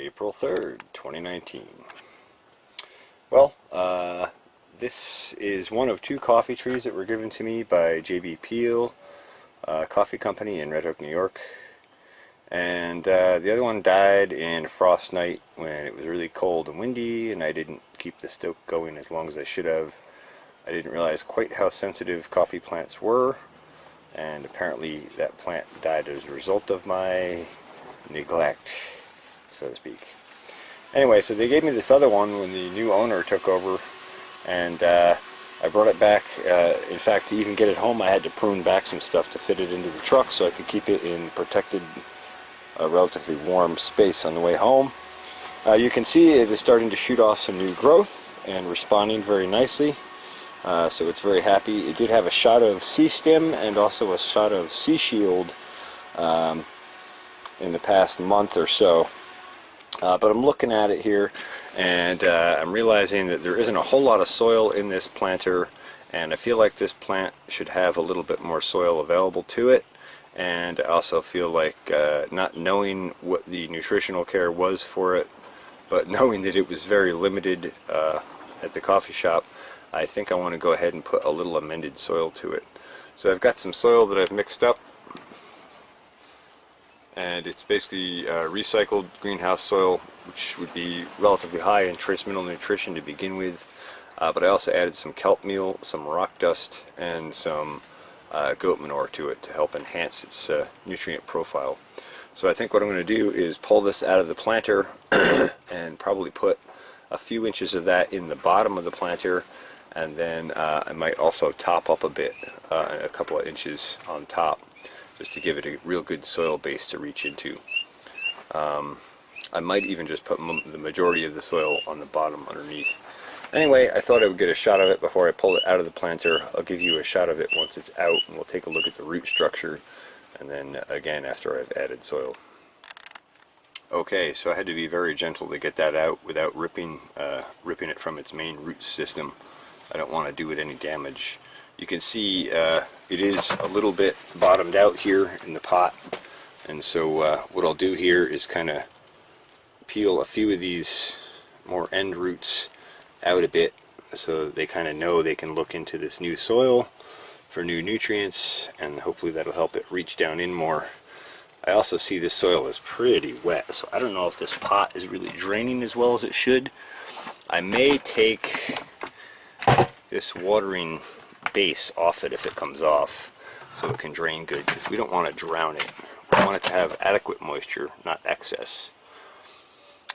April 3rd, 2019. Well, this is one of two coffee trees that were given to me by J.B. Peel Coffee Company in Red Hook, New York. And the other one died in a frost night when it was really cold and windy, and I didn't keep the stoke going as long as I should have. I didn't realize quite how sensitive coffee plants were, and apparently that plant died as a result of my neglect, so to speak. Anyway, so they gave me this other one when the new owner took over, and I brought it back. In fact, to even get it home, I had to prune back some stuff to fit it into the truck so I could keep it in protected, relatively warm space on the way home. You can see it is starting to shoot off some new growth and responding very nicely. So it's very happy. It did have a shot of C-stem and also a shot of C-shield in the past month or so. But I'm looking at it here, and I'm realizing that there isn't a whole lot of soil in this planter, and I feel like this plant should have a little bit more soil available to it. And I also feel like not knowing what the nutritional care was for it, but knowing that it was very limited at the coffee shop, I think I want to go ahead and put a little amended soil to it. So I've got some soil that I've mixed up, and it's basically recycled greenhouse soil, which would be relatively high in trace mineral nutrition to begin with, but I also added some kelp meal, some rock dust, and some goat manure to it to help enhance its nutrient profile. So I think what I'm going to do is pull this out of the planter and probably put a few inches of that in the bottom of the planter, and then I might also top up a bit, a couple of inches on top, just to give it a real good soil base to reach into. I might even just put the majority of the soil on the bottom underneath. Anyway, I thought I would get a shot of it before I pull it out of the planter. I'll give you a shot of it once it's out, and we'll take a look at the root structure, and then again after I've added soil. Okay, so I had to be very gentle to get that out without ripping it from its main root system. I don't want to do it any damage. You can see it is a little bit bottomed out here in the pot, and so what I'll do here is kind of peel a few of these more end roots out a bit so they kind of know they can look into this new soil for new nutrients, and hopefully that'll help it reach down in more. I also see this soil is pretty wet, so I don't know if this pot is really draining as well as it should. I may take this watering base off it if it comes off, so it can drain good, because we don't want to drown it. We want it to have adequate moisture, not excess.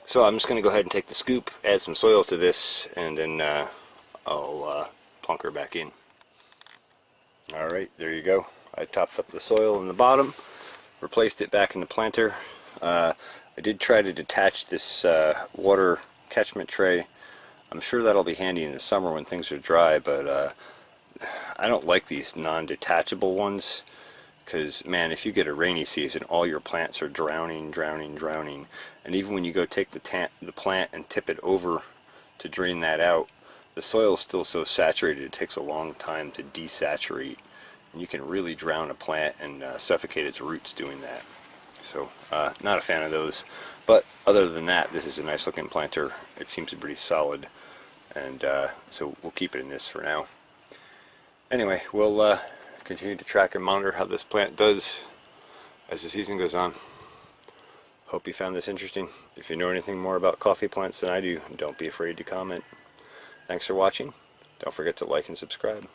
So I'm just going to go ahead and take the scoop, add some soil to this, and then I'll plunk her back in. Alright, there you go. I topped up the soil in the bottom, replaced it back in the planter. I did try to detach this water catchment tray. I'm sure that'll be handy in the summer when things are dry, but I don't like these non-detachable ones, because man, if you get a rainy season, all your plants are drowning, and even when you go take the plant and tip it over to drain that out, the soil is still so saturated it takes a long time to desaturate, and you can really drown a plant and suffocate its roots doing that. So not a fan of those, but other than that, this is a nice looking planter. It seems pretty solid, and so we'll keep it in this for now. Anyway, we'll continue to track and monitor how this plant does as the season goes on. Hope you found this interesting. If you know anything more about coffee plants than I do, don't be afraid to comment. Thanks for watching. Don't forget to like and subscribe.